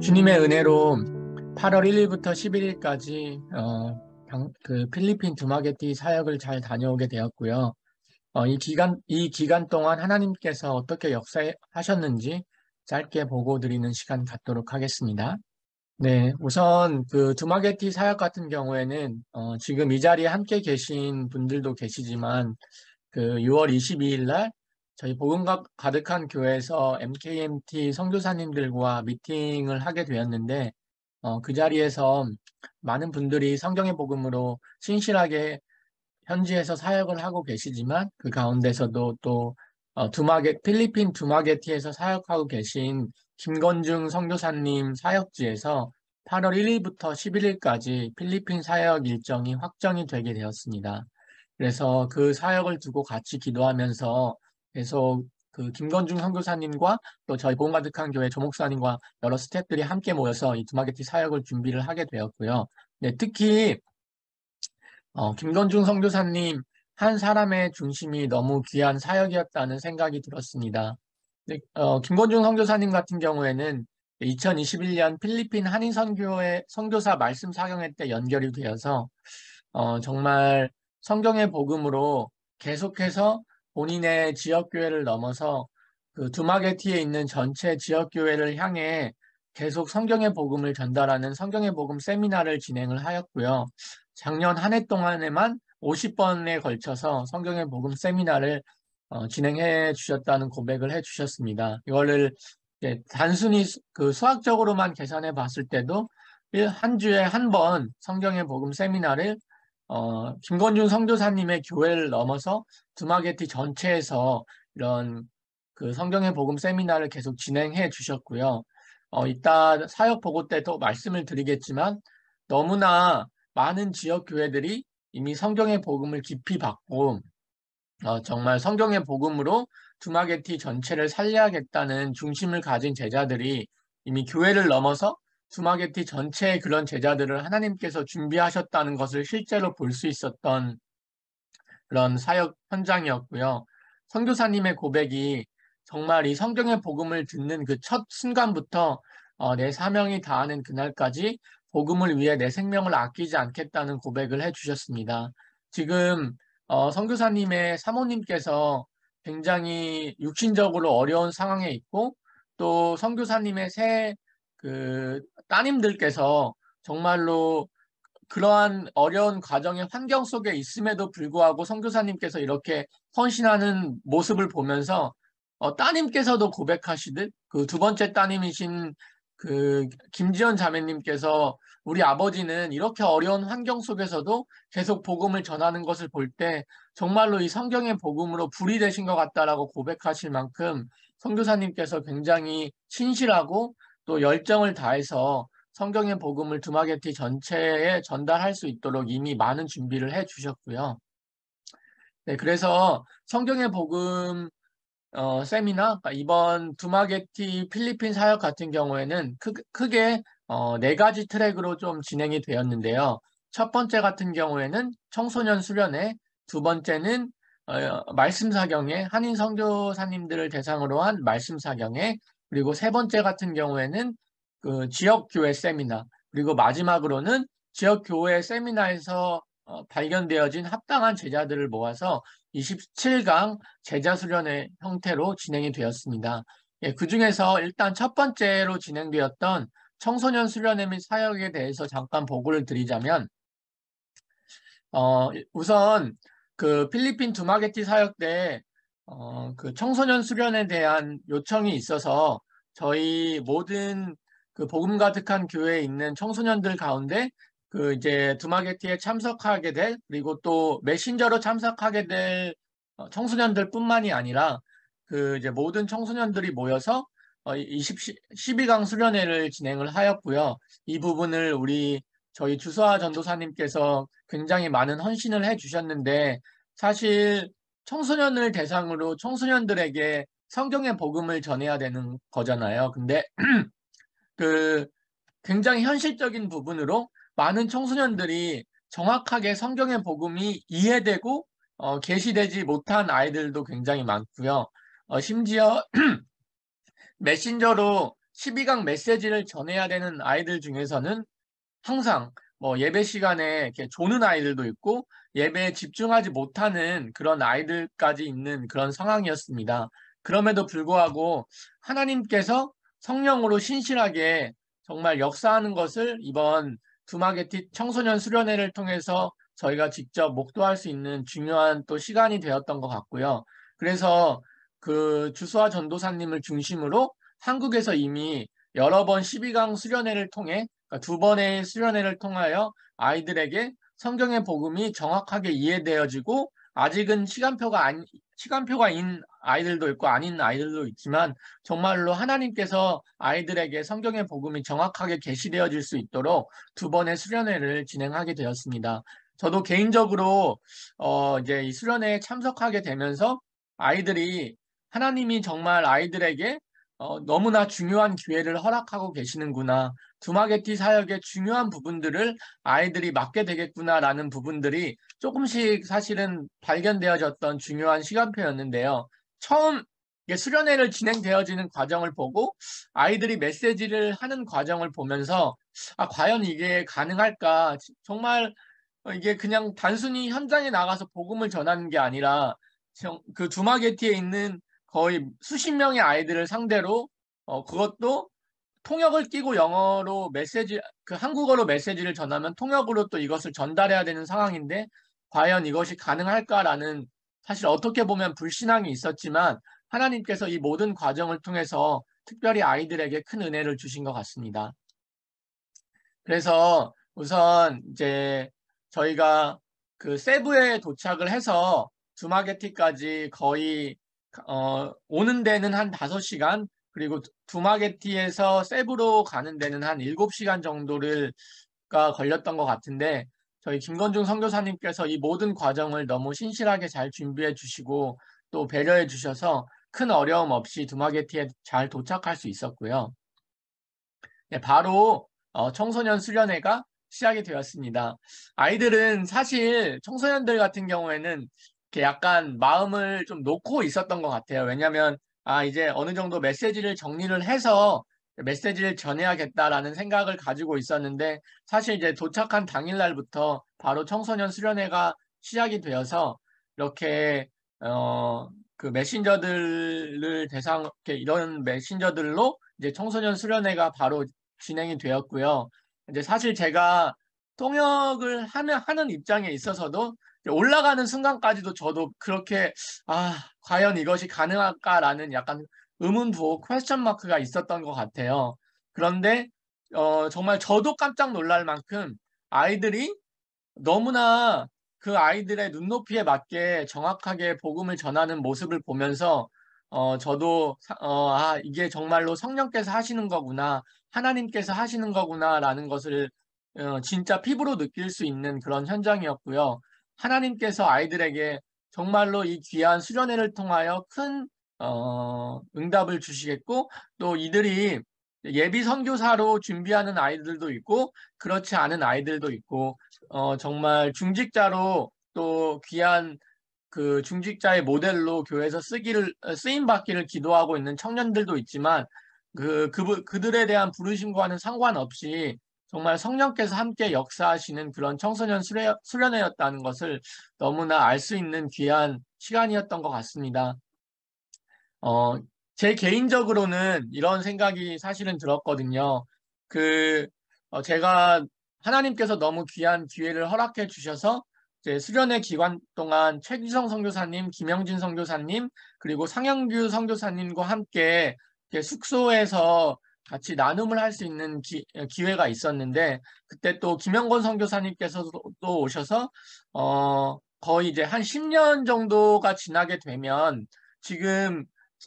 주님의 은혜로 8월 1일부터 11일까지 필리핀 두마게티 사역을 잘 다녀오게 되었고요. 이 기간 동안 하나님께서 어떻게 역사하셨는지 짧게 보고 드리는 시간 갖도록 하겠습니다. 네, 우선 그 두마게티 사역 같은 경우에는 지금 이 자리에 함께 계신 분들도 계시지만 그 6월 22일 날 저희 복음 가득한 교회에서 MKMT 선교사님들과 미팅을 하게 되었는데 그 자리에서 많은 분들이 성경의 복음으로 신실하게 현지에서 사역을 하고 계시지만 그 가운데서도 또 필리핀 두마게티에서 사역하고 계신 김건중 선교사님 사역지에서 8월 1일부터 11일까지 필리핀 사역 일정이 확정이 되게 되었습니다. 그래서 그 사역을 두고 같이 기도하면서 계속 그 김건중 선교사님과 또 저희 복음 가득한 교회 조목사님과 여러 스태프들이 함께 모여서 이 두마게티 사역을 준비를 하게 되었고요. 네, 특히 김건중 선교사님 한 사람의 중심이 너무 귀한 사역이었다는 생각이 들었습니다. 네, 김건중 선교사님 같은 경우에는 2021년 필리핀 한인 선교회 선교사 말씀 사경회 때 연결이 되어서 정말 성경의 복음으로 계속해서 본인의 지역교회를 넘어서 그 두마게티에 있는 전체 지역교회를 향해 계속 성경의 복음을 전달하는 성경의 복음 세미나를 진행을 하였고요. 작년 한 해 동안에만 50번에 걸쳐서 성경의 복음 세미나를 진행해 주셨다는 고백을 해 주셨습니다. 이거를 단순히 그 수학적으로만 계산해 봤을 때도 한 주에 한 번 성경의 복음 세미나를 김건준 선교사님의 교회를 넘어서 두마게티 전체에서 이런 그 성경의 복음 세미나를 계속 진행해 주셨고요. 이따 사역 보고 때도 말씀을 드리겠지만 너무나 많은 지역 교회들이 이미 성경의 복음을 깊이 받고 정말 성경의 복음으로 두마게티 전체를 살려야겠다는 중심을 가진 제자들이 이미 교회를 넘어서 두마게티 전체의 그런 제자들을 하나님께서 준비하셨다는 것을 실제로 볼 수 있었던 그런 사역 현장이었고요. 선교사님의 고백이 정말 이 성경의 복음을 듣는 그 첫 순간부터 내 사명이 다하는 그날까지 복음을 위해 내 생명을 아끼지 않겠다는 고백을 해주셨습니다. 지금 선교사님의 사모님께서 굉장히 육신적으로 어려운 상황에 있고 또 선교사님의 그 따님들께서 정말로 그러한 어려운 과정의 환경 속에 있음에도 불구하고 선교사님께서 이렇게 헌신하는 모습을 보면서 따님께서도 고백하시듯 그 두 번째 따님이신 그 김지연 자매님께서 우리 아버지는 이렇게 어려운 환경 속에서도 계속 복음을 전하는 것을 볼 때 정말로 이 성경의 복음으로 불이 되신 것 같다라고 고백하실 만큼 선교사님께서 굉장히 신실하고 또 열정을 다해서 성경의 복음을 두마게티 전체에 전달할 수 있도록 이미 많은 준비를 해 주셨고요. 네, 그래서 성경의 복음 세미나, 그러니까 이번 두마게티 필리핀 사역 같은 경우에는 크게 네 가지 트랙으로 좀 진행이 되었는데요. 첫 번째 같은 경우에는 청소년 수련회, 두 번째는 말씀 사경회, 한인 선교사님들을 대상으로 한 말씀 사경회, 그리고 세 번째 같은 경우에는 그 지역 교회 세미나, 그리고 마지막으로는 지역 교회 세미나에서 발견되어진 합당한 제자들을 모아서 27강 제자 수련의 형태로 진행이 되었습니다. 예, 그 중에서 일단 첫 번째로 진행되었던 청소년 수련회 및 사역에 대해서 잠깐 보고를 드리자면, 우선 그 필리핀 두마게티 사역 때 그 청소년 수련에 대한 요청이 있어서 저희 모든 그 복음 가득한 교회에 있는 청소년들 가운데 그 이제 두마게티에 참석하게 될 그리고 또 메신저로 참석하게 될 청소년들뿐만이 아니라 그 이제 모든 청소년들이 모여서 12강 수련회를 진행을 하였고요. 이 부분을 저희 주서아 전도사님께서 굉장히 많은 헌신을 해 주셨는데 사실 청소년을 대상으로 청소년들에게 성경의 복음을 전해야 되는 거잖아요. 근데 그 굉장히 현실적인 부분으로 많은 청소년들이 정확하게 성경의 복음이 이해되고 계시되지 못한 아이들도 굉장히 많고요. 심지어 메신저로 12강 메시지를 전해야 되는 아이들 중에서는 항상 뭐 예배 시간에 이렇게 조는 아이들도 있고 예배에 집중하지 못하는 그런 아이들까지 있는 그런 상황이었습니다. 그럼에도 불구하고 하나님께서 성령으로 신실하게 정말 역사하는 것을 이번 두마게티 청소년 수련회를 통해서 저희가 직접 목도할 수 있는 중요한 또 시간이 되었던 것 같고요. 그래서 그 주수아 전도사님을 중심으로 한국에서 이미 여러 번 12강 수련회를 통해 그러니까 두 번의 수련회를 통하여 아이들에게 성경의 복음이 정확하게 이해되어지고 아직은 시간표가 인 아이들도 있고 아닌 아이들도 있지만 정말로 하나님께서 아이들에게 성경의 복음이 정확하게 계시되어질 수 있도록 두 번의 수련회를 진행하게 되었습니다. 저도 개인적으로 이제 이 수련회에 참석하게 되면서 아이들이 하나님이 정말 아이들에게 너무나 중요한 기회를 허락하고 계시는구나. 두마게티 사역의 중요한 부분들을 아이들이 맡게 되겠구나라는 부분들이 조금씩 사실은 발견되어졌던 중요한 시간표였는데요. 처음 수련회를 진행되어지는 과정을 보고 아이들이 메시지를 하는 과정을 보면서 과연 이게 가능할까? 정말 이게 그냥 단순히 현장에 나가서 복음을 전하는 게 아니라 그 두마게티에 있는 거의 수십 명의 아이들을 상대로 그것도 통역을 끼고 영어로 그 한국어로 메시지를 전하면 통역으로 또 이것을 전달해야 되는 상황인데 과연 이것이 가능할까라는 사실 어떻게 보면 불신앙이 있었지만 하나님께서 이 모든 과정을 통해서 특별히 아이들에게 큰 은혜를 주신 것 같습니다. 그래서 우선 이제 저희가 그 세부에 도착을 해서 두마게티까지 거의 오는 데는 한 5시간 그리고 두마게티에서 세부로 가는 데는 한 7시간 정도가 걸렸던 것 같은데 저희 김건중 선교사님께서 이 모든 과정을 너무 신실하게 잘 준비해 주시고 또 배려해 주셔서 큰 어려움 없이 두마게티에 잘 도착할 수 있었고요. 네, 바로 청소년 수련회가 시작이 되었습니다. 아이들은 사실 청소년들 같은 경우에는 이렇게 약간 마음을 좀 놓고 있었던 것 같아요. 왜냐하면 이제 어느 정도 메시지를 정리를 해서 메시지를 전해야겠다라는 생각을 가지고 있었는데 사실 이제 도착한 당일날부터 바로 청소년 수련회가 시작이 되어서 이렇게 그 메신저들을 이런 메신저들로 이제 청소년 수련회가 바로 진행이 되었고요. 이제 사실 제가 통역을 하는 입장에 있어서도 올라가는 순간까지도 저도 그렇게 과연 이것이 가능할까라는 약간 의문부호 퀘스천 마크가 있었던 것 같아요. 그런데 정말 저도 깜짝 놀랄 만큼 아이들이 너무나 그 아이들의 눈높이에 맞게 정확하게 복음을 전하는 모습을 보면서 저도 이게 정말로 성령께서 하시는 거구나, 하나님께서 하시는 거구나라는 것을 진짜 피부로 느낄 수 있는 그런 현장이었고요. 하나님께서 아이들에게 정말로 이 귀한 수련회를 통하여 큰 응답을 주시겠고 또 이들이 예비 선교사로 준비하는 아이들도 있고 그렇지 않은 아이들도 있고 정말 중직자로 또 귀한 그 중직자의 모델로 교회에서 쓰임 받기를 기도하고 있는 청년들도 있지만 그들에 대한 부르심과는 상관없이 정말 성령께서 함께 역사하시는 그런 청소년 수련회였다는 것을 너무나 알 수 있는 귀한 시간이었던 것 같습니다. 제 개인적으로는 이런 생각이 사실은 들었거든요. 제가 하나님께서 너무 귀한 기회를 허락해 주셔서 이제 수련회 기간 동안 최기성 선교사님, 김영진 선교사님, 그리고 상영규 선교사님과 함께 이렇게 숙소에서 같이 나눔을 할 수 있는 기회가 있었는데 그때 또 김영건 선교사님께서 또 오셔서 거의 이제 한 10년 정도가 지나게 되면 지금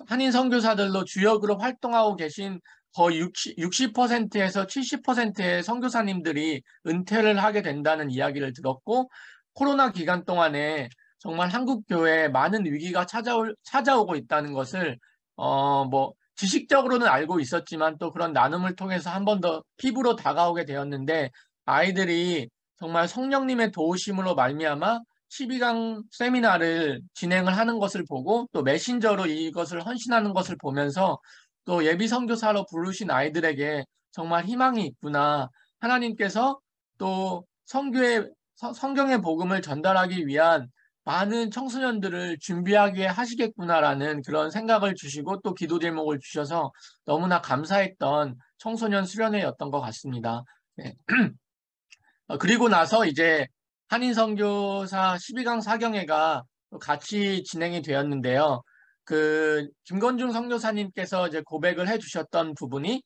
한인 선교사들로 주역으로 활동하고 계신 거의 60%에서 70%의 선교사님들이 은퇴를 하게 된다는 이야기를 들었고 코로나 기간 동안에 정말 한국 교회에 많은 위기가 찾아오고 있다는 것을 뭐 지식적으로는 알고 있었지만 또 그런 나눔을 통해서 한 번 더 피부로 다가오게 되었는데 아이들이 정말 성령님의 도우심으로 말미암아 12강 세미나를 진행을 하는 것을 보고 또 메신저로 이것을 헌신하는 것을 보면서 또 예비 선교사로 부르신 아이들에게 정말 희망이 있구나. 하나님께서 또 성경의 복음을 전달하기 위한 많은 청소년들을 준비하게 하시겠구나라는 그런 생각을 주시고 또 기도 제목을 주셔서 너무나 감사했던 청소년 수련회였던 것 같습니다. 네. 그리고 나서 이제 한인선교사 12강 사경회가 같이 진행이 되었는데요. 김건중 선교사님께서 이제 고백을 해주셨던 부분이,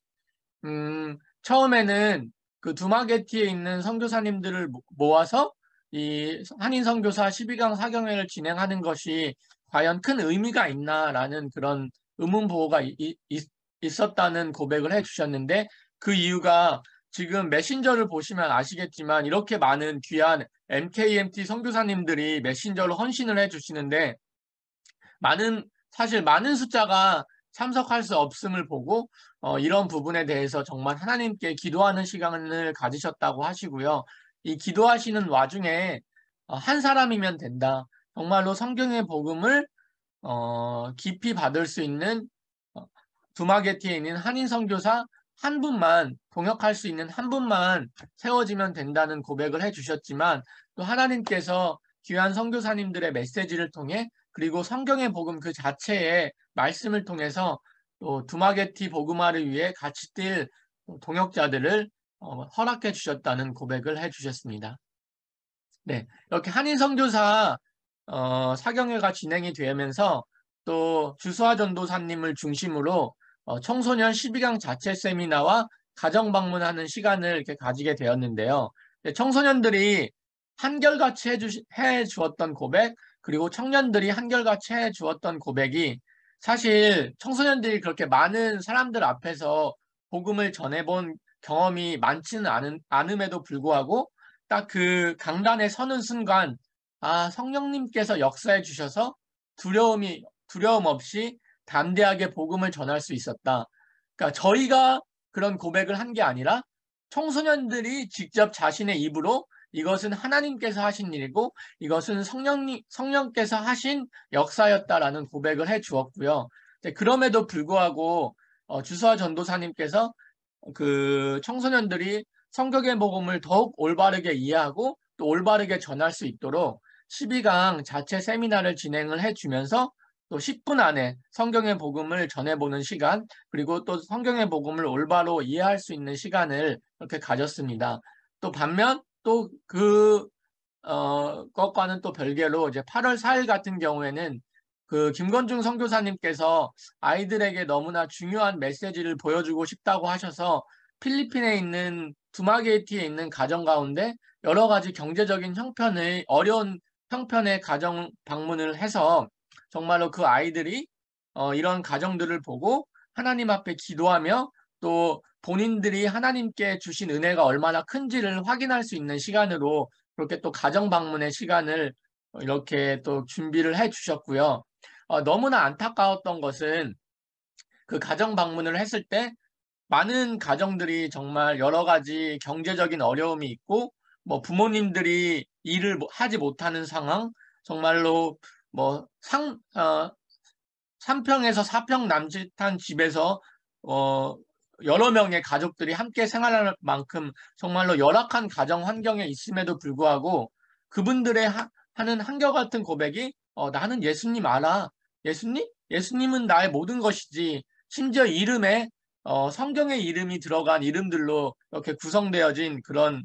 처음에는 그 두마게티에 있는 선교사님들을 모아서 이 한인선교사 12강 사경회를 진행하는 것이 과연 큰 의미가 있나라는 그런 의문부호가 있었다는 고백을 해주셨는데, 그 이유가 지금 메신저를 보시면 아시겠지만 이렇게 많은 귀한 MKMT 선교사님들이 메신저로 헌신을 해주시는데 사실 많은 숫자가 참석할 수 없음을 보고 이런 부분에 대해서 정말 하나님께 기도하는 시간을 가지셨다고 하시고요. 이 기도하시는 와중에 한 사람이면 된다. 정말로 성경의 복음을 깊이 받을 수 있는 두마게티에 있는 한인 선교사 한 분만, 동역할 수 있는 한 분만 세워지면 된다는 고백을 해주셨지만 또 하나님께서 귀한 선교사님들의 메시지를 통해 그리고 성경의 복음 그 자체의 말씀을 통해서 또 두마게티 복음화를 위해 같이 뛸 동역자들을 허락해 주셨다는 고백을 해주셨습니다. 네, 이렇게 한인 선교사 사경회가 진행이 되면서 또 주수아 전도사님을 중심으로 청소년 12강 자체 세미나와 가정 방문하는 시간을 이렇게 가지게 되었는데요. 청소년들이 한결같이 해 주었던 고백, 그리고 청년들이 한결같이 해 주었던 고백이 사실 청소년들이 그렇게 많은 사람들 앞에서 복음을 전해본 경험이 많지는 않음에도 불구하고 딱 그 강단에 서는 순간, 아, 성령님께서 역사해 주셔서 두려움 없이 담대하게 복음을 전할 수 있었다. 그러니까 저희가 그런 고백을 한 게 아니라 청소년들이 직접 자신의 입으로 이것은 하나님께서 하신 일이고 이것은 성령께서 하신 역사였다라는 고백을 해 주었고요. 그럼에도 불구하고 주수아 전도사님께서 그 청소년들이 성경의 복음을 더욱 올바르게 이해하고 또 올바르게 전할 수 있도록 12강 자체 세미나를 진행을 해주면서 또 10분 안에 성경의 복음을 전해보는 시간, 그리고 또 성경의 복음을 올바로 이해할 수 있는 시간을 이렇게 가졌습니다. 또 반면 또 것과는 또 별개로 이제 8월 4일 같은 경우에는 그 김건중 선교사님께서 아이들에게 너무나 중요한 메시지를 보여주고 싶다고 하셔서 필리핀에 있는 두마게티에 있는 가정 가운데 여러 가지 경제적인 어려운 형편의 가정 방문을 해서 정말로 그 아이들이 이런 가정들을 보고 하나님 앞에 기도하며 또 본인들이 하나님께 주신 은혜가 얼마나 큰지를 확인할 수 있는 시간으로 그렇게 또 가정 방문의 시간을 이렇게 또 준비를 해 주셨고요. 너무나 안타까웠던 것은 그 가정 방문을 했을 때 많은 가정들이 정말 여러 가지 경제적인 어려움이 있고 뭐 부모님들이 일을 하지 못하는 상황, 정말로 뭐 3평에서 4평 남짓한 집에서 여러 명의 가족들이 함께 생활할 만큼 정말로 열악한 가정 환경에 있음에도 불구하고 그분들의 하는 한결같은 고백이 나는 예수님 알아. 예수님? 예수님은 나의 모든 것이지. 심지어 이름에 성경의 이름이 들어간 이름들로 이렇게 구성되어진 그런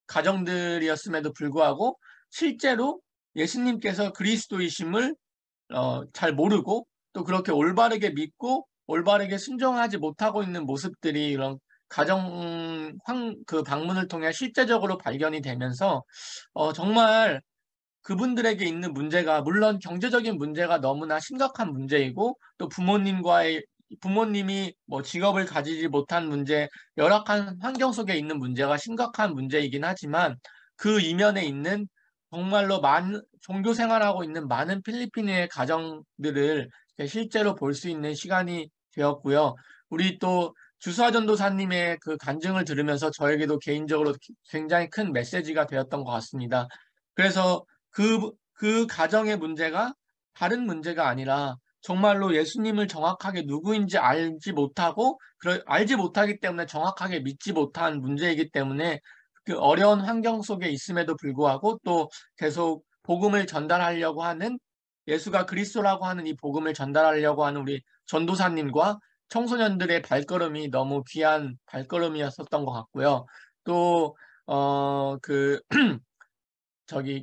가정들이었음에도 불구하고 실제로 예수님께서 그리스도이심을 잘 모르고 또 그렇게 올바르게 믿고 올바르게 순종하지 못하고 있는 모습들이 이런 그 방문을 통해 실제적으로 발견이 되면서 정말 그분들에게 있는 문제가 물론 경제적인 문제가 너무나 심각한 문제이고 또 부모님이 뭐 직업을 가지지 못한 문제, 열악한 환경 속에 있는 문제가 심각한 문제이긴 하지만 그 이면에 있는 정말로 종교 생활하고 있는 많은 필리핀의 가정들을 실제로 볼 수 있는 시간이 되었고요. 우리 또 주수아 전도사님의 그 간증을 들으면서 저에게도 개인적으로 굉장히 큰 메시지가 되었던 것 같습니다. 그래서 그 가정의 문제가 다른 문제가 아니라 정말로 예수님을 정확하게 누구인지 알지 못하고, 알지 못하기 때문에 정확하게 믿지 못한 문제이기 때문에 그 어려운 환경 속에 있음에도 불구하고 또 계속 복음을 전달하려고 하는, 예수가 그리스도라고 하는 이 복음을 전달하려고 하는 우리 전도사님과 청소년들의 발걸음이 너무 귀한 발걸음이었었던 것 같고요. 또,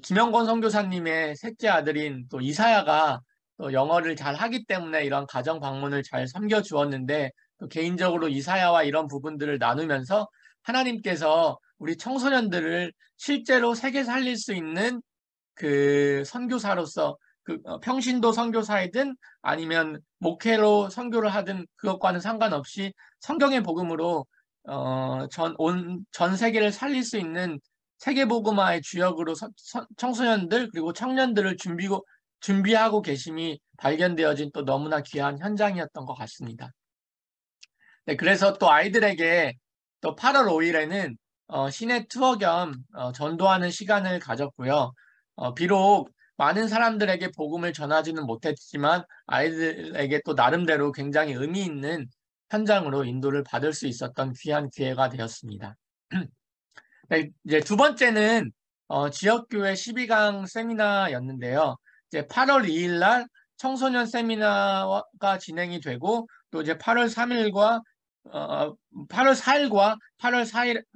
김영권 선교사님의 셋째 아들인 또 이사야가 또 영어를 잘 하기 때문에 이런 가정 방문을 잘 섬겨 주었는데, 또 개인적으로 이사야와 이런 부분들을 나누면서 하나님께서 우리 청소년들을 실제로 세계 살릴 수 있는 그 선교사로서, 평신도 선교사이든 아니면 목회로 선교를 하든 그것과는 상관없이 성경의 복음으로 전 세계를 살릴 수 있는 세계복음화의 주역으로 청소년들 그리고 청년들을 준비하고 계심이 발견되어진 또 너무나 귀한 현장이었던 것 같습니다. 네, 그래서 또 아이들에게 또 8월 5일에는 시내 투어 겸 전도하는 시간을 가졌고요. 비록 많은 사람들에게 복음을 전하지는 못했지만 아이들에게 또 나름대로 굉장히 의미 있는 현장으로 인도를 받을 수 있었던 귀한 기회가 되었습니다. 네, 이제 두 번째는 지역교회 12강 세미나였는데요. 이제 8월 2일 날 청소년 세미나가 진행이 되고, 또 이제 8월 3일과 8월 4일과 8월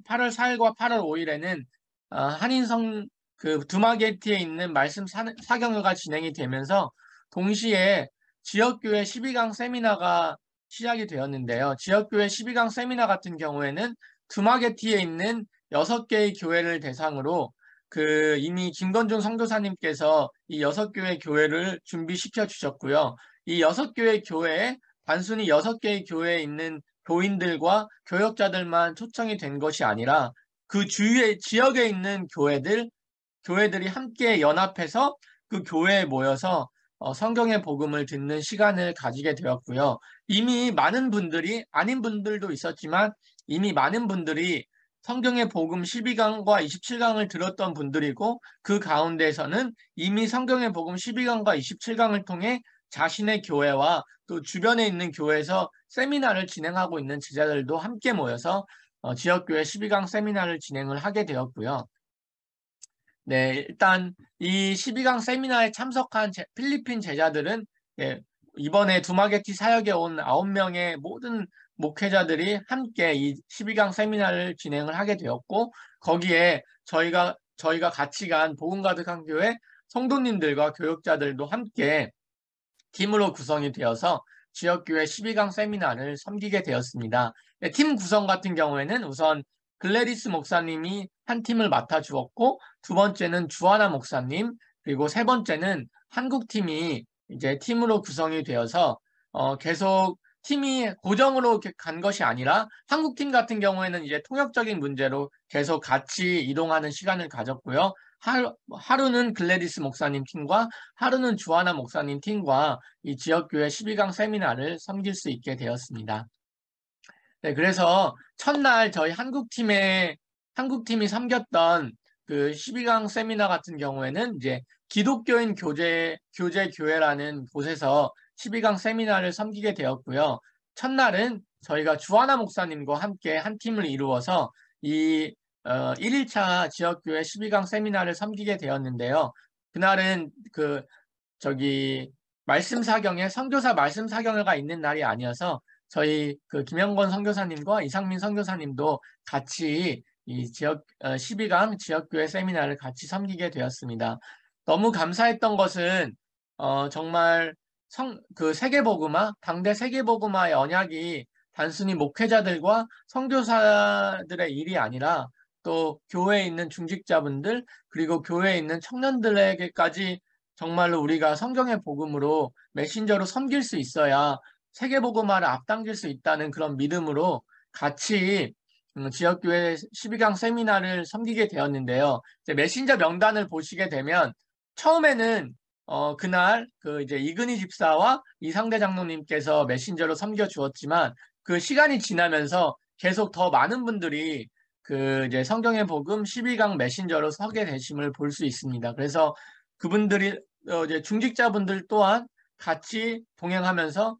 4일과 8월 5일에는 한인성 그 두마게티에 있는 말씀 사경회가 진행이 되면서 동시에 지역교회 12강 세미나가 시작이 되었는데요. 지역교회 12강 세미나 같은 경우에는 두마게티에 있는 6개의 교회를 대상으로 이미 김건중 선교사님께서 이 6교회 교회를 준비시켜 주셨고요. 이 6교회 교회에 단순히 6개의 교회에 있는 교인들과 교역자들만 초청이 된 것이 아니라 그 주위의 지역에 있는 교회들이 함께 연합해서 그 교회에 모여서 성경의 복음을 듣는 시간을 가지게 되었고요. 이미 많은 분들이, 아닌 분들도 있었지만 이미 많은 분들이 성경의 복음 12강과 27강을 들었던 분들이고, 그 가운데에서는 이미 성경의 복음 12강과 27강을 통해 자신의 교회와 또 주변에 있는 교회에서 세미나를 진행하고 있는 제자들도 함께 모여서 지역교회 12강 세미나를 진행을 하게 되었고요. 네, 일단 이 12강 세미나에 참석한 필리핀 제자들은, 예, 이번에 두마게티 사역에 온 9명의 모든 목회자들이 함께 이 12강 세미나를 진행을 하게 되었고, 거기에 저희가 같이 간 복음 가득한 교회 성도님들과 교역자들도 함께 팀으로 구성이 되어서 지역교회 12강 세미나를 섬기게 되었습니다. 네, 팀 구성 같은 경우에는 우선 글래디스 목사님이 한 팀을 맡아 주었고, 두 번째는 주하나 목사님, 그리고 세 번째는 한국 팀이 이제 팀으로 구성이 되어서 계속 팀이 고정으로 간 것이 아니라 한국 팀 같은 경우에는 이제 통역적인 문제로 계속 같이 이동하는 시간을 가졌고요. 하루는 글래디스 목사님 팀과 하루는 주하나 목사님 팀과 이 지역교회 12강 세미나를 섬길 수 있게 되었습니다. 네, 그래서 첫날 저희 한국팀이 섬겼던 그 12강 세미나 같은 경우에는 이제 기독교인 교회라는 곳에서 12강 세미나를 섬기게 되었고요. 첫날은 저희가 주하나 목사님과 함께 한 팀을 이루어서 이 1일차 지역교회 12강 세미나를 섬기게 되었는데요. 그날은 선교사 말씀 사경회가 있는 날이 아니어서 저희 김영권 선교사님과 이상민 선교사님도 같이 이 12강 지역교회 세미나를 같이 섬기게 되었습니다. 너무 감사했던 것은 정말 세계복음화, 당대 세계복음화의 언약이 단순히 목회자들과 선교사들의 일이 아니라 또 교회에 있는 중직자분들 그리고 교회에 있는 청년들에게까지 정말로 우리가 성경의 복음으로 메신저로 섬길 수 있어야 세계복음화를 앞당길 수 있다는 그런 믿음으로 같이 지역교회 12강 세미나를 섬기게 되었는데요. 이제 메신저 명단을 보시게 되면 처음에는 그날 이제 이근희 집사와 이상대 장로님께서 메신저로 섬겨 주었지만 그 시간이 지나면서 계속 더 많은 분들이 이제 성경의 복음 12강 메신저로 서게 되심을 볼 수 있습니다. 그래서 그분들이 이제 중직자분들 또한 같이 동행하면서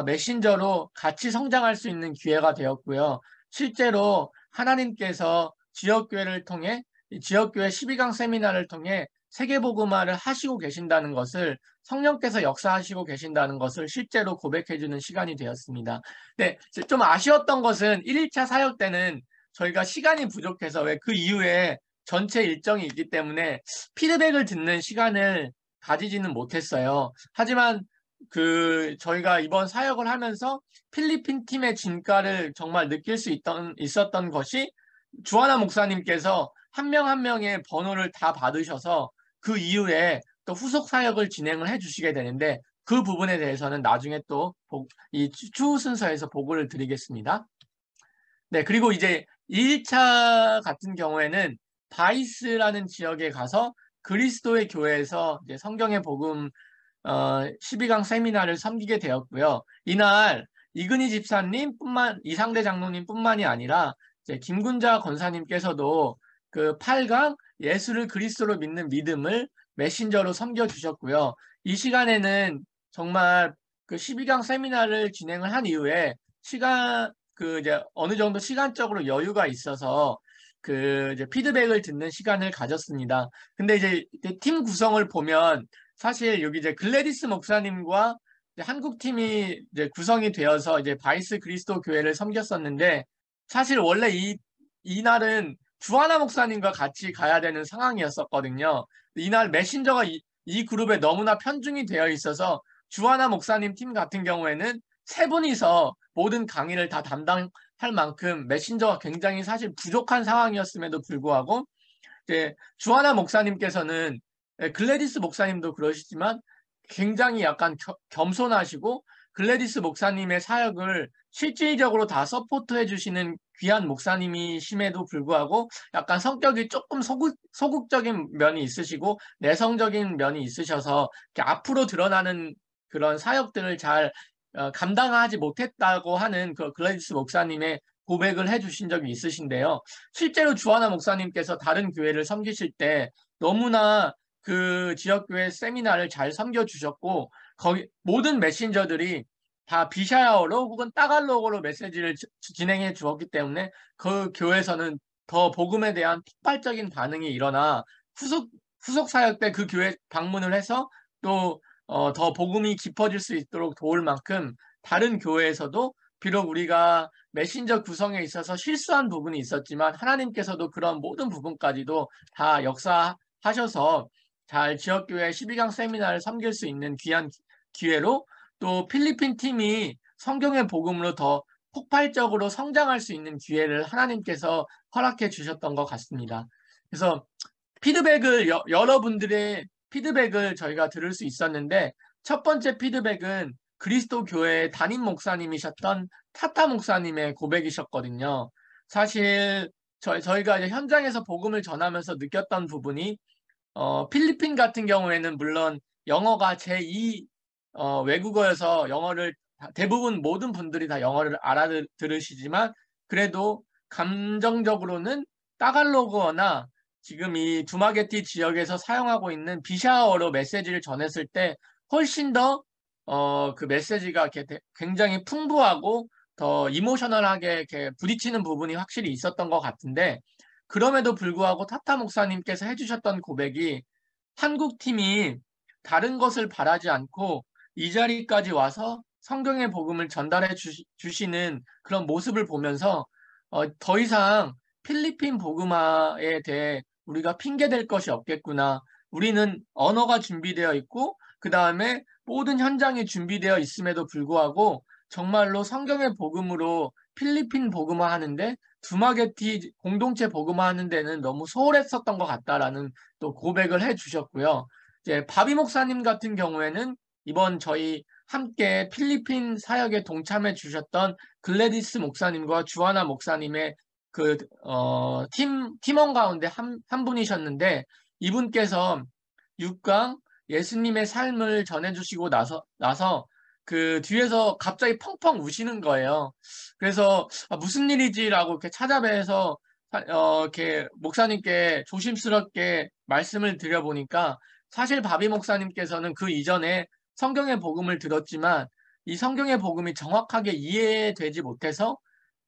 메신저로 같이 성장할 수 있는 기회가 되었고요. 실제로 하나님께서 지역교회를 통해 이 지역교회 12강 세미나를 통해 세계복음화를 하시고 계신다는 것을 성령께서 역사하시고 계신다는 것을 실제로 고백해주는 시간이 되었습니다. 네, 좀 아쉬웠던 것은 1일차 사역 때는 저희가 시간이 부족해서 왜 그 이후에 전체 일정이 있기 때문에 피드백을 듣는 시간을 가지지는 못했어요. 하지만 저희가 이번 사역을 하면서 필리핀 팀의 진가를 정말 느낄 수 있었던 것이 주하나 목사님께서 한 명 한 명의 번호를 다 받으셔서 그 이후에 또 후속 사역을 진행을 해 주시게 되는데 그 부분에 대해서는 나중에 또 이 추후 순서에서 보고를 드리겠습니다. 네, 그리고 이제 1차 같은 경우에는 바이스라는 지역에 가서 그리스도의 교회에서 이제 성경의 복음 12강 세미나를 섬기게 되었고요. 이날 이근희 집사님 이상대 장로님뿐만이 아니라 이제 김군자 권사님께서도 그 8강 예수를 그리스도로 믿는 믿음을 메신저로 섬겨주셨고요. 이 시간에는 정말 그 12강 세미나를 진행을 한 이후에 이제 어느 정도 시간적으로 여유가 있어서 이제 피드백을 듣는 시간을 가졌습니다. 근데 이제 팀 구성을 보면 사실 여기 이제 글래디스 목사님과 이제 한국 팀이 이제 구성이 되어서 이제 바이스 그리스도 교회를 섬겼었는데 사실 원래 이날은 주하나 목사님과 같이 가야 되는 상황이었었거든요. 이날 메신저가 이 그룹에 너무나 편중이 되어 있어서 주하나 목사님 팀 같은 경우에는 세 분이서 모든 강의를 다 담당할 만큼 메신저가 굉장히 사실 부족한 상황이었음에도 불구하고 이제 주하나 목사님께서는 글래디스 목사님도 그러시지만 굉장히 약간 겸손하시고 글래디스 목사님의 사역을 실질적으로 다 서포트해 주시는 귀한 목사님이심에도 불구하고 약간 성격이 조금 소극적인 면이 있으시고 내성적인 면이 있으셔서 앞으로 드러나는 그런 사역들을 잘 감당하지 못했다고 하는 그 글래디스 목사님의 고백을 해주신 적이 있으신데요. 실제로 주하나 목사님께서 다른 교회를 섬기실 때 너무나 그 지역교회 세미나를 잘 섬겨주셨고 거기 모든 메신저들이 다 비샤야어로 혹은 따갈로그로 메시지를 진행해 주었기 때문에 그 교회에서는 더 복음에 대한 폭발적인 반응이 일어나 후속 사역 때 그 교회 방문을 해서 또 더 복음이 깊어질 수 있도록 도울 만큼 다른 교회에서도 비록 우리가 메신저 구성에 있어서 실수한 부분이 있었지만 하나님께서도 그런 모든 부분까지도 다 역사하셔서 잘 지역교회 12강 세미나를 섬길 수 있는 귀한 기회로 또 필리핀 팀이 성경의 복음으로 더 폭발적으로 성장할 수 있는 기회를 하나님께서 허락해 주셨던 것 같습니다. 그래서 여러분들의 피드백을 저희가 들을 수 있었는데 첫 번째 피드백은 그리스도 교회의 담임 목사님이셨던 타타 목사님의 고백이셨거든요. 사실 저희가 이제 현장에서 복음을 전하면서 느꼈던 부분이 필리핀 같은 경우에는 물론 영어가 제2 외국어여서 영어를 대부분 모든 분들이 다 영어를 알아들으시지만 그래도 감정적으로는 따갈로그어나 지금 이 두마게티 지역에서 사용하고 있는 비샤어로 메시지를 전했을 때 훨씬 더 그 메시지가 굉장히 풍부하고 더 이모셔널하게 이렇게 부딪히는 부분이 확실히 있었던 것 같은데 그럼에도 불구하고 타타 목사님께서 해주셨던 고백이 한국 팀이 다른 것을 바라지 않고 이 자리까지 와서 성경의 복음을 전달해 주시는 그런 모습을 보면서 더 이상 필리핀 복음화에 대해 우리가 핑계댈 것이 없겠구나. 우리는 언어가 준비되어 있고 그 다음에 모든 현장이 준비되어 있음에도 불구하고 정말로 성경의 복음으로 필리핀 복음화 하는데 두마게티 공동체 복음화 하는 데는 너무 소홀했었던 것 같다라는 또 고백을 해 주셨고요. 이제 바비 목사님 같은 경우에는 이번 저희 함께 필리핀 사역에 동참해 주셨던 글래디스 목사님과 주하나 목사님의 팀원 가운데 한 분이셨는데 이분께서 6강 예수님의 삶을 전해주시고 나서 그 뒤에서 갑자기 펑펑 우시는 거예요. 그래서 무슨 일이지라고 이렇게 찾아뵈서 이렇게 목사님께 조심스럽게 말씀을 드려보니까 사실 바비 목사님께서는 그 이전에 성경의 복음을 들었지만 이 성경의 복음이 정확하게 이해되지 못해서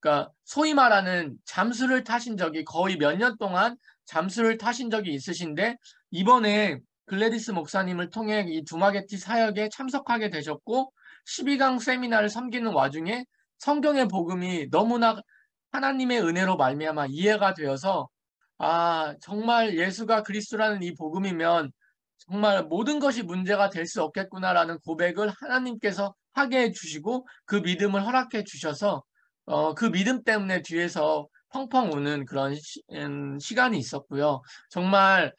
그러니까 소위 말하는 잠수를 타신 적이 거의 몇 년 동안 잠수를 타신 적이 있으신데 이번에 글래디스 목사님을 통해 이 두마게티 사역에 참석하게 되셨고 12강 세미나를 섬기는 와중에 성경의 복음이 너무나 하나님의 은혜로 말미암아 이해가 되어서 정말 예수가 그리스도라는 이 복음이면 정말 모든 것이 문제가 될 수 없겠구나라는 고백을 하나님께서 하게 해주시고 그 믿음을 허락해 주셔서 그 믿음 때문에 뒤에서 펑펑 우는 그런 시간이 있었고요. 정말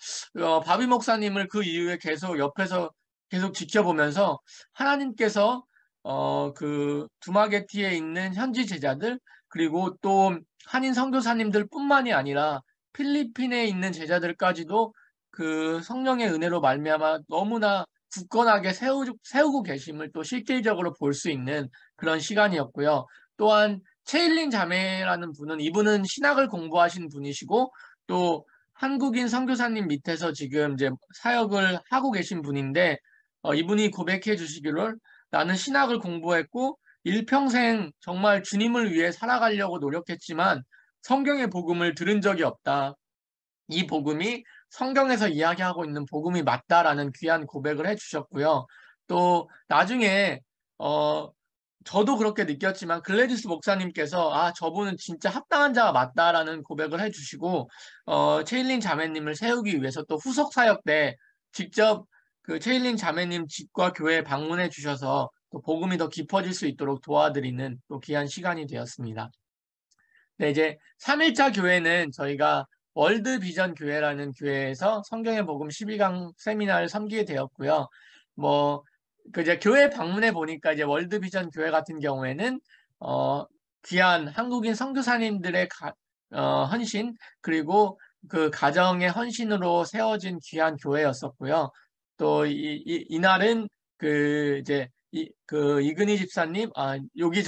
바비 목사님을 그 이후에 계속 옆에서 계속 지켜보면서 하나님께서 그 두마게티에 있는 현지 제자들 그리고 또 한인 선교사님들 뿐만이 아니라 필리핀에 있는 제자들까지도 그 성령의 은혜로 말미암아 너무나 굳건하게 세우고 계심을 또 실질적으로 볼 수 있는 그런 시간이었고요. 또한 체일린 자매라는 분은 이분은 신학을 공부하신 분이시고 또 한국인 선교사님 밑에서 지금 이제 사역을 하고 계신 분인데 이분이 고백해 주시기를 나는 신학을 공부했고 일평생 정말 주님을 위해 살아가려고 노력했지만 성경의 복음을 들은 적이 없다. 이 복음이 성경에서 이야기하고 있는 복음이 맞다라는 귀한 고백을 해주셨고요. 또 나중에 저도 그렇게 느꼈지만 글래디스 목사님께서 저분은 진짜 합당한 자가 맞다라는 고백을 해주시고 체일린 자매님을 세우기 위해서 또 후속 사역 때 직접 그 체일린 자매님 집과 교회에 방문해 주셔서 또 복음이 더 깊어질 수 있도록 도와드리는 또 귀한 시간이 되었습니다. 네, 이제 3일차 교회는 저희가 월드 비전 교회라는 교회에서 성경의 복음 12강 세미나를 섬기게 되었고요. 이제 교회 방문해 보니까 이제 월드 비전 교회 같은 경우에는 귀한 한국인 선교사님들의 헌신 그리고 그 가정의 헌신으로 세워진 귀한 교회였었고요. 또 이날은 이제 이근희 집사님, 여기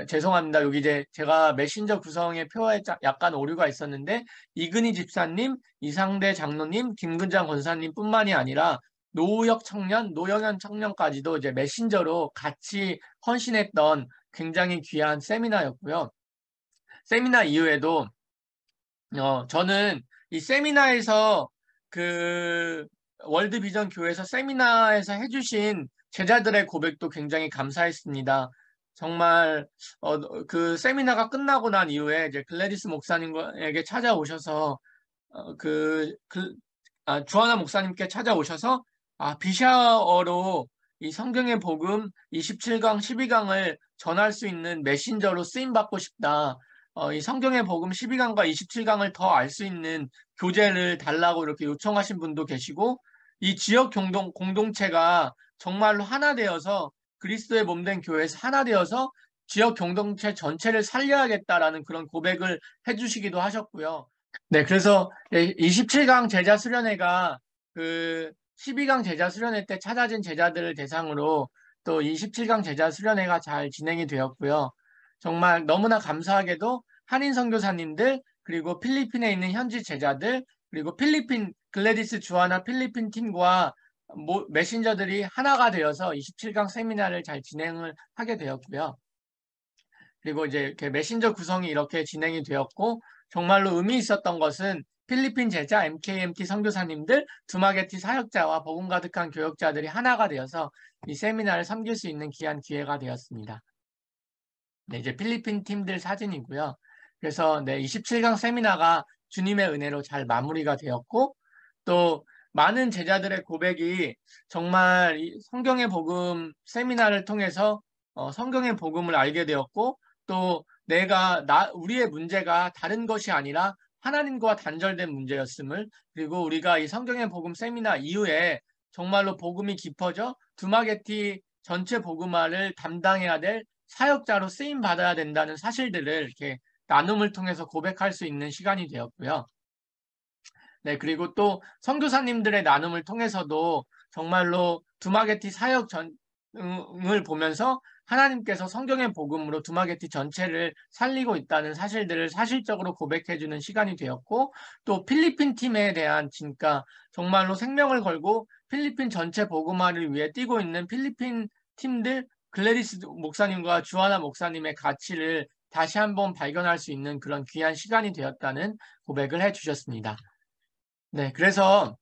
죄송합니다. 여기 이제 제가 메신저 구성의 표에 약간 오류가 있었는데, 이근희 집사님, 이상대 장로님, 김근장 권사님 뿐만이 아니라 노우혁 청년, 노영현 청년까지도 이제 메신저로 같이 헌신했던 굉장히 귀한 세미나였고요. 세미나 이후에도, 저는 이 세미나에서 월드 비전 교회에서 세미나에서 해주신 제자들의 고백도 굉장히 감사했습니다. 정말 그 세미나가 끝나고 난 이후에 이제 글래디스 목사님에게 찾아오셔서 주하나 목사님께 찾아오셔서 비샤어로 이 성경의 복음 27강, 12강을 전할 수 있는 메신저로 쓰임 받고 싶다. 이 성경의 복음 12강과 27강을 더 알 수 있는 교재를 달라고 이렇게 요청하신 분도 계시고 이 지역 공동체가 정말로 하나 되어서 그리스도의 몸된 교회에서 하나 되어서 지역 공동체 전체를 살려야겠다라는 그런 고백을 해주시기도 하셨고요. 네, 그래서 27강 제자 수련회가 그 12강 제자 수련회 때 찾아진 제자들을 대상으로 또 27강 제자 수련회가 잘 진행이 되었고요. 정말 너무나 감사하게도 한인 선교사님들 그리고 필리핀에 있는 현지 제자들 그리고 필리핀 글래디스 주하나 필리핀 팀과 메신저들이 하나가 되어서 27강 세미나를 잘 진행을 하게 되었고요. 그리고 이제 이렇게 메신저 구성이 이렇게 진행이 되었고 정말로 의미 있었던 것은 필리핀 제자, MKMT 선교사님들, 두마게티 사역자와 복음 가득한 교역자들이 하나가 되어서 이 세미나를 섬길 수 있는 귀한 기회가 되었습니다. 네, 이제 필리핀 팀들 사진이고요. 그래서 27강 세미나가 주님의 은혜로 잘 마무리가 되었고 또 많은 제자들의 고백이 정말 성경의 복음 세미나를 통해서 성경의 복음을 알게 되었고 또 우리의 문제가 다른 것이 아니라 하나님과 단절된 문제였음을 그리고 우리가 이 성경의 복음 세미나 이후에 정말로 복음이 깊어져 두마게티 전체 복음화를 담당해야 될 사역자로 쓰임 받아야 된다는 사실들을 이렇게 나눔을 통해서 고백할 수 있는 시간이 되었고요. 네, 그리고 또 선교사님들의 나눔을 통해서도 정말로 두마게티 사역 전을 보면서 하나님께서 성경의 복음으로 두마게티 전체를 살리고 있다는 사실들을 사실적으로 고백해주는 시간이 되었고, 또 필리핀 팀에 대한 진짜 정말로 생명을 걸고 필리핀 전체 복음화를 위해 뛰고 있는 필리핀 팀들, 글래디스 목사님과 주하나 목사님의 가치를 다시 한번 발견할 수 있는 그런 귀한 시간이 되었다는 고백을 해주셨습니다. 네, 그래서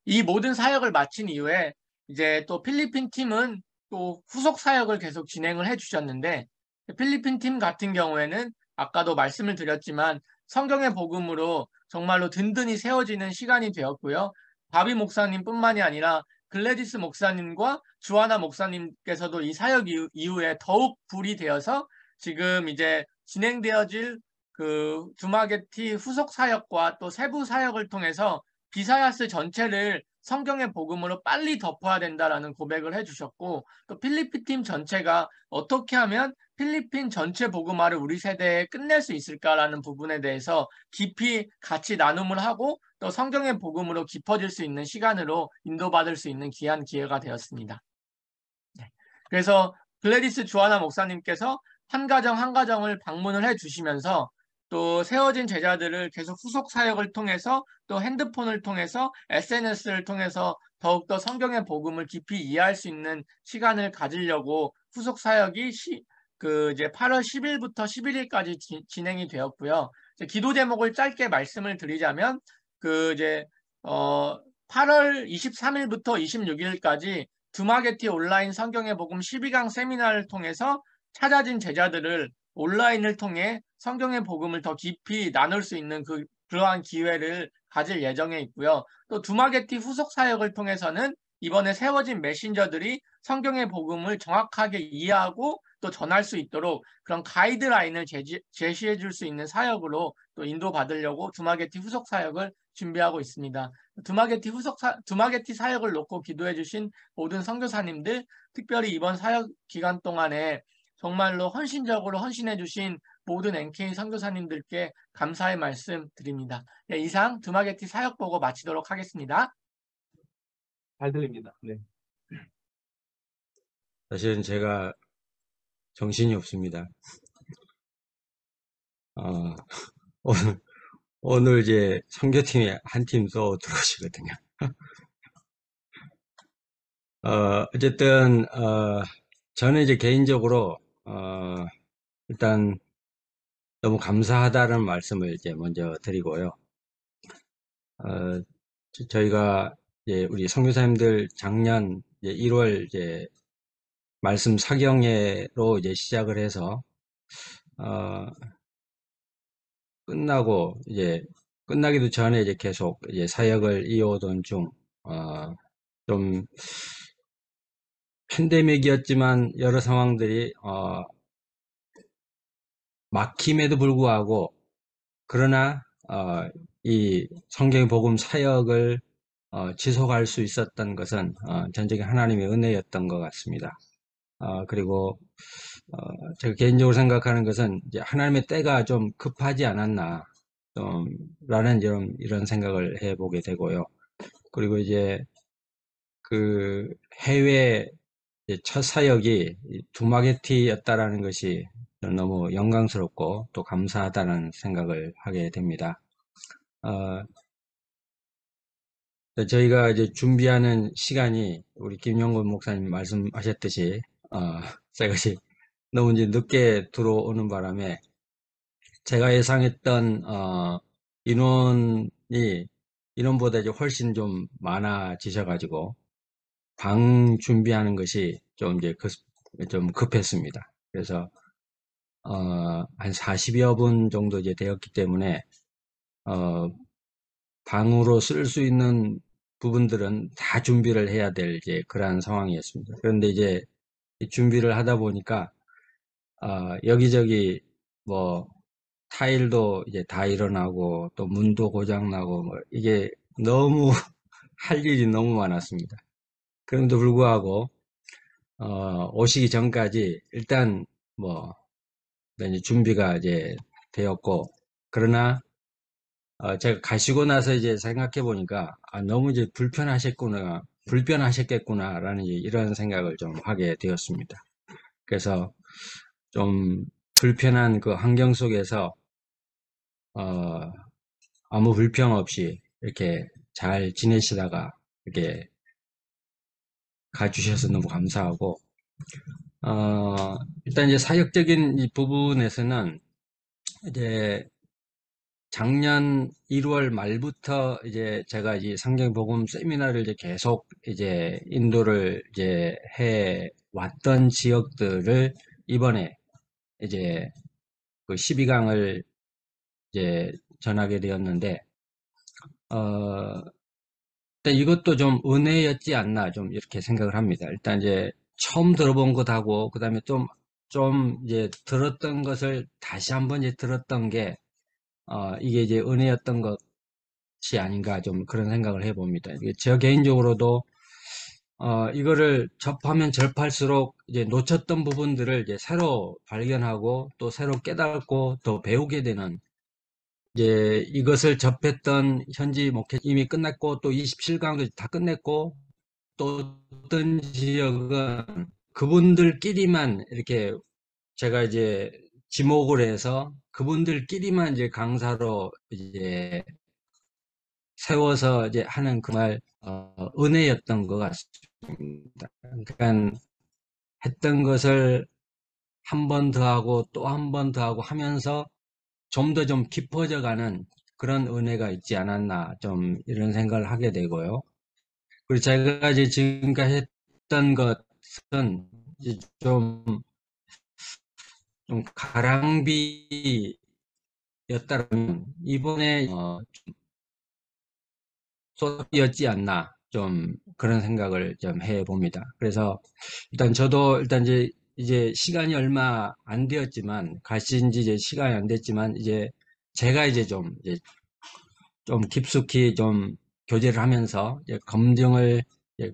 이 모든 사역을 마친 이후에 이제 또 필리핀 팀은 또 후속 사역을 계속 진행을 해주셨는데, 필리핀 팀 같은 경우에는 아까도 말씀을 드렸지만 성경의 복음으로 정말로 든든히 세워지는 시간이 되었고요. 바비 목사님뿐만이 아니라 글래디스 목사님과 주하나 목사님께서도 이 사역 이후에 더욱 불이 되어서 지금 이제 진행되어질 그 두마게티 후속 사역과 또 세부 사역을 통해서 비사야스 전체를 성경의 복음으로 빨리 덮어야 된다라는 고백을 해주셨고, 또 필리핀 팀 전체가 어떻게 하면 필리핀 전체 복음화를 우리 세대에 끝낼 수 있을까라는 부분에 대해서 깊이 같이 나눔을 하고 또 성경의 복음으로 깊어질 수 있는 시간으로 인도받을 수 있는 귀한 기회가 되었습니다. 네. 그래서 글래디스 주하나 목사님께서 한 가정 한 가정을 방문을 해주시면서 또 세워진 제자들을 계속 후속 사역을 통해서 또 핸드폰을 통해서 SNS를 통해서 더욱더 성경의 복음을 깊이 이해할 수 있는 시간을 가지려고 후속 사역이 이제 8월 10일부터 11일까지 진행이 되었고요. 기도 제목을 짧게 말씀을 드리자면 이제 8월 23일부터 26일까지 두마게티 온라인 성경의 복음 12강 세미나를 통해서 찾아진 제자들을 온라인을 통해 성경의 복음을 더 깊이 나눌 수 있는 그러한 기회를 가질 예정에 있고요. 또 두마게티 후속 사역을 통해서는 이번에 세워진 메신저들이 성경의 복음을 정확하게 이해하고 또 전할 수 있도록 그런 가이드라인을 제시해 줄 수 있는 사역으로 또 인도받으려고 두마게티 후속 사역을 준비하고 있습니다. 두마게티 사역을 놓고 기도해 주신 모든 선교사님들, 특별히 이번 사역 기간 동안에 정말로 헌신적으로 헌신해 주신 모든 NK 선교사님들께 감사의 말씀 드립니다. 네, 이상 두마게티 사역 보고 마치도록 하겠습니다. 잘 들립니다. 네. 사실은 제가 정신이 없습니다. 오늘 이제 선교팀에 한 팀 더 들어오시거든요. 어쨌든 저는 이제 개인적으로 일단 너무 감사하다는 말씀을 이제 먼저 드리고요. 저희가 이제 우리 선교사님들 작년 이제 1월 이제 말씀 사경회로 이제 시작을 해서 끝나기도 전에 이제 계속 이제 사역을 이어오던 중 좀 팬데믹이었지만 여러 상황들이 막힘에도 불구하고 그러나 이 성경 복음 사역을 지속할 수 있었던 것은 전적인 하나님의 은혜였던 것 같습니다. 그리고 제가 개인적으로 생각하는 것은 이제 하나님의 때가 좀 급하지 않았나 라는 이런 생각을 해보게 되고요. 그리고 이제 그 해외 첫 사역이 두마게티였다라는 것이 너무 영광스럽고 또 감사하다는 생각을 하게 됩니다. 저희가 이제 준비하는 시간이 우리 김영곤 목사님 말씀하셨듯이 제가 이제 너무 이제 늦게 들어오는 바람에 제가 예상했던 인원보다 이제 훨씬 좀 많아지셔가지고 방 준비하는 것이 좀 이제 좀 급했습니다. 그래서 한 40여 분 정도 이제 되었기 때문에 방으로 쓸 수 있는 부분들은 다 준비를 해야 될 이제 그러한 상황이었습니다. 그런데 이제 준비를 하다 보니까 여기저기 뭐 타일도 이제 다 일어나고 또 문도 고장나고 뭐 이게 너무 할 일이 너무 많았습니다. 그럼에도 불구하고 오시기 전까지 일단 뭐 이제 준비가 이제 되었고, 그러나 제가 가시고 나서 이제 생각해 보니까 너무 이제 불편하셨겠구나라는 이런 생각을 좀 하게 되었습니다. 그래서 좀 불편한 그 환경 속에서 아무 불평 없이 이렇게 잘 지내시다가 이렇게 가주셔서 너무 감사하고, 일단 이제 사역적인 이 부분에서는 이제 작년 1월 말부터 이제 제가 이 성경복음 세미나를 이제 계속 이제 인도를 이제 해 왔던 지역들을 이번에 이제 그 12강을 이제 전하게 되었는데, 어, 일단 이것도 좀 은혜였지 않나 좀 이렇게 생각을 합니다. 일단 이제 처음 들어본 것하고 그다음에 좀 이제 들었던 것을 다시 한번 이제 들었던 게 이게 이제 은혜였던 것이 아닌가 좀 그런 생각을 해봅니다. 이게 저 개인적으로도 이거를 접하면 접할수록 이제 놓쳤던 부분들을 이제 새로 발견하고 또 새로 깨닫고 또 배우게 되는, 이제 이것을 접했던 현지 목회 이미 끝났고 또 27강도 다 끝냈고 또 어떤 지역은 그분들끼리만 이렇게 제가 이제 지목을 해서 그분들끼리만 이제 강사로 이제 세워서 이제 하는 그 말 은혜였던 것 같습니다. 그러니까 했던 것을 한 번 더 하고 또 한 번 더 하고 하면서 좀 더 좀 깊어져 가는 그런 은혜가 있지 않았나 좀 이런 생각을 하게 되고요. 그리고 제가 이제 지금까지 했던 것은 이제 좀 가랑비였다면 이번에 소비였지 않나 좀 그런 생각을 좀 해봅니다. 그래서 일단 저도 일단 이제 시간이 얼마 안 되었지만 가신 지 이제 시간이 안 됐지만 이제 제가 이제 좀 깊숙이 좀 교제를 하면서 이제 검증을 이제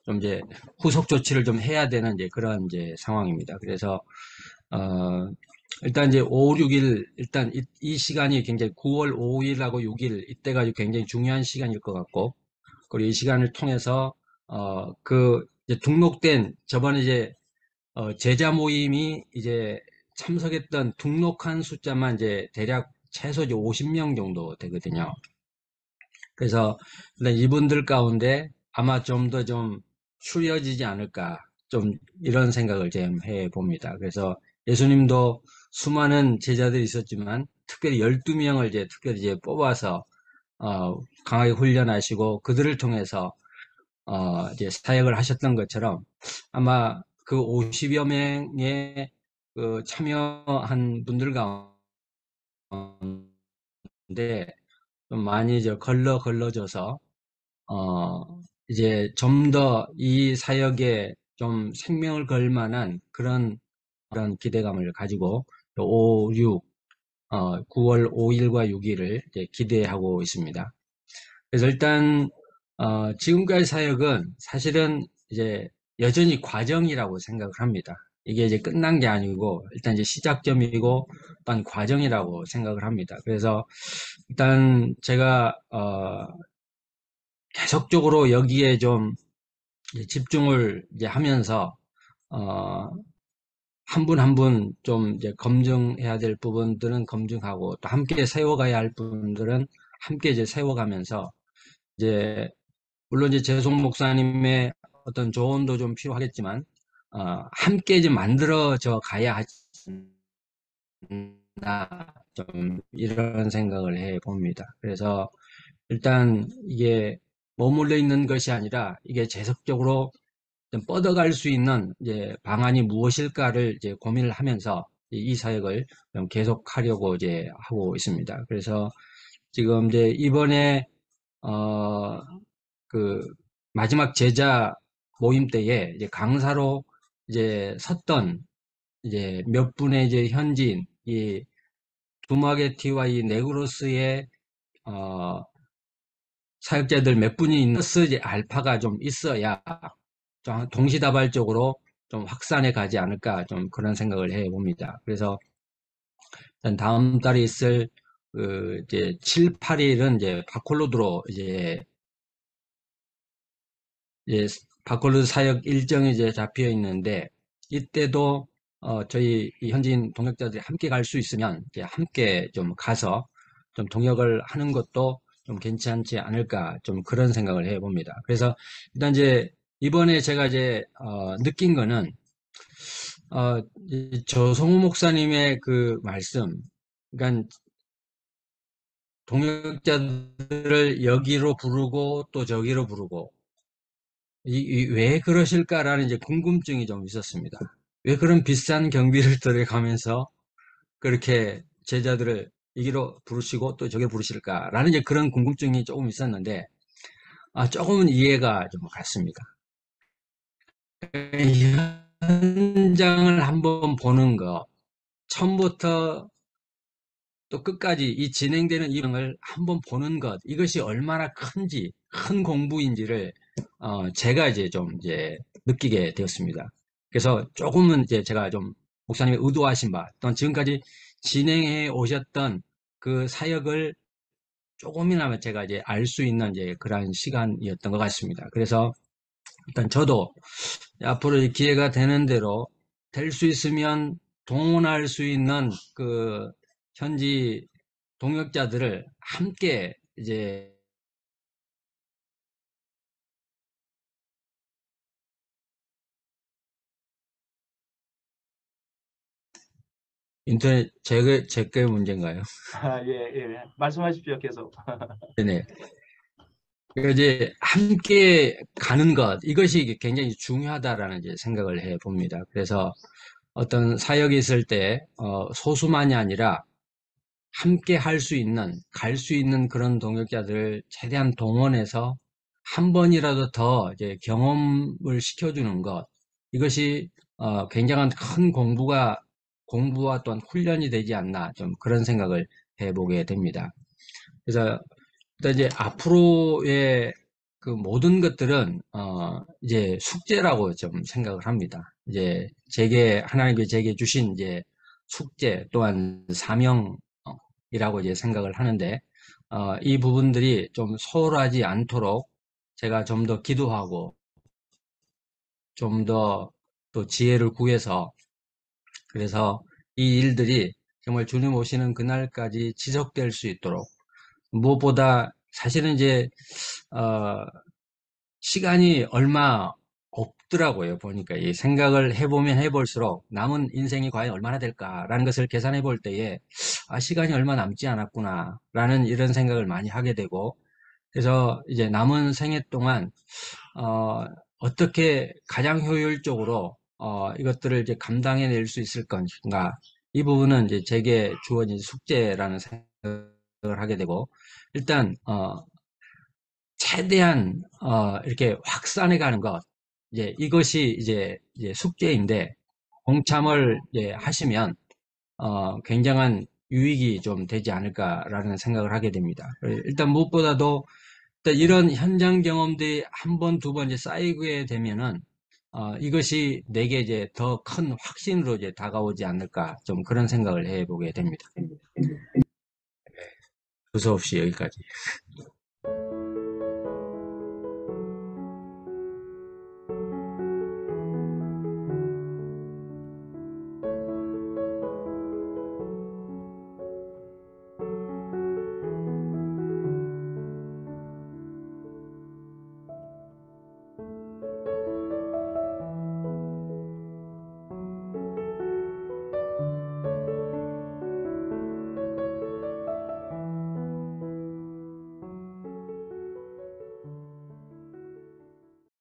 좀 이제 후속 조치를 좀 해야 되는 이제 그런 이제 상황입니다. 그래서 어 일단 이제 5, 6일 일단 이 시간이 굉장히 9월 5일하고 6일 이때가 굉장히 중요한 시간일 것 같고, 그리고 이 시간을 통해서 그 이제 등록된 저번에 이제 제자 모임이 이제 참석했던 등록한 숫자만 이제 대략 최소 이제 50명 정도 되거든요. 그래서 일단 이분들 가운데 아마 좀 더 좀 추려지지 않을까 좀 이런 생각을 좀 해봅니다. 그래서 예수님도 수많은 제자들이 있었지만 특별히 12명을 이제 특별히 이제 뽑아서 강하게 훈련하시고 그들을 통해서 이제 사역을 하셨던 것처럼 아마 그 50여 명의 그 참여한 분들 가운데 좀 많이 이제 걸러져서 이제 좀 더 이 사역에 좀 생명을 걸 만한 그런 기대감을 가지고 5, 6, 9월 5일과 6일을 이제 기대하고 있습니다. 그래서 일단 지금까지 사역은 사실은 이제 여전히 과정이라고 생각을 합니다. 이게 이제 끝난 게 아니고 일단 이제 시작점이고 또한 과정이라고 생각을 합니다. 그래서 일단 제가 계속적으로 여기에 좀 집중을 이제 하면서 한 분 한 분 좀 이제 검증해야 될 부분들은 검증하고 또 함께 세워가야 할 부분들은 함께 이제 세워가면서 이제 물론 이제 재송 목사님의 어떤 조언도 좀 필요하겠지만 함께 이제 만들어져 가야 하지 않나 좀 이런 생각을 해 봅니다. 그래서 일단 이게 머물러 있는 것이 아니라 이게 지속적으로 좀 뻗어갈 수 있는 이제 방안이 무엇일까를 이제 고민을 하면서 이 사역을 좀 계속하려고 이제 하고 있습니다. 그래서 지금 이제 이번에 그 마지막 제자 모임 때에 이제 강사로 이제 섰던 이제 몇 분의 이제 현지인 이 두마게티와 이 네그로스의 사역자들 몇 분이 있는 이제 알파가 좀 있어야 좀 동시다발적으로 좀 확산해 가지 않을까 좀 그런 생각을 해 봅니다. 그래서 다음 달에 있을 그 이제 7, 8일은 이제 바콜로드로 이제 바콜로드 사역 일정이 이제 잡혀 있는데 이때도 저희 이 현지인 동역자들이 함께 갈 수 있으면 이제 함께 좀 가서 좀 동역을 하는 것도 좀 괜찮지 않을까 좀 그런 생각을 해봅니다. 그래서 일단 이제 이번에 제가 이제 느낀 거는 이 조성우 목사님의 그 말씀, 그러니까 동역자들을 여기로 부르고 또 저기로 부르고 왜 그러실까라는 이제 궁금증이 좀 있었습니다. 왜 그런 비싼 경비를 들여가면서 그렇게 제자들을 여기로 부르시고 또 저기 부르실까라는 이제 그런 궁금증이 조금 있었는데 조금은 이해가 좀 갔습니다. 현장을 한번 보는 거, 처음부터 또 끝까지 이 진행되는 일을 한번 보는 것, 이것이 얼마나 큰 공부인지를 제가 이제 좀 이제 느끼게 되었습니다. 그래서 조금은 이제 제가 좀 목사님의 의도하신 바, 또는 지금까지 진행해 오셨던 그 사역을 조금이나마 제가 이제 알 수 있는 이제 그러한 시간이었던 것 같습니다. 그래서 일단 저도 앞으로 기회가 되는 대로 될 수 있으면 동원할 수 있는 그 현지 동역자들을 함께 이제 인터넷 제게 문제인가요? 예, 예. 말씀하십시오, 계속. 네네. 그러니까 이제 함께 가는 것 이것이 굉장히 중요하다라는 이제 생각을 해 봅니다. 그래서 어떤 사역이 있을 때 소수만이 아니라 함께 갈 수 있는 그런 동역자들을 최대한 동원해서 한 번이라도 더 이제 경험을 시켜주는 것, 이것이 굉장한 큰 공부와 또한 훈련이 되지 않나, 좀 그런 생각을 해보게 됩니다. 그래서 일단 이제 앞으로의 그 모든 것들은 이제 숙제라고 좀 생각을 합니다. 이제 하나님께 제게 주신 이제 숙제 또한 사명이라고 이제 생각을 하는데 이 부분들이 좀 소홀하지 않도록 제가 좀 더 기도하고 좀 더 또 지혜를 구해서, 그래서 이 일들이 정말 주님 오시는 그날까지 지속될 수 있도록, 무엇보다 사실은 이제 어, 시간이 얼마 없더라고요. 보니까 이 생각을 해보면 해볼수록 남은 인생이 과연 얼마나 될까라는 것을 계산해 볼 때에 시간이 얼마 남지 않았구나라는 이런 생각을 많이 하게 되고, 그래서 이제 남은 생애 동안 어떻게 가장 효율적으로 이것들을 이제 감당해낼 수 있을 것인가, 이 부분은 이제 제게 주어진 숙제라는 생각을 하게 되고, 일단 최대한 이렇게 확산해 가는 것, 이제 이것이 이제 숙제인데, 동참을 이제 하시면 굉장한 유익이 좀 되지 않을까라는 생각을 하게 됩니다. 일단 무엇보다도 일단 이런 현장 경험들이 한 번, 두 번 이제 쌓이게 되면은 이것이 내게 이제 더 큰 확신으로 이제 다가오지 않을까, 좀 그런 생각을 해보게 됩니다. 두서없이 여기까지.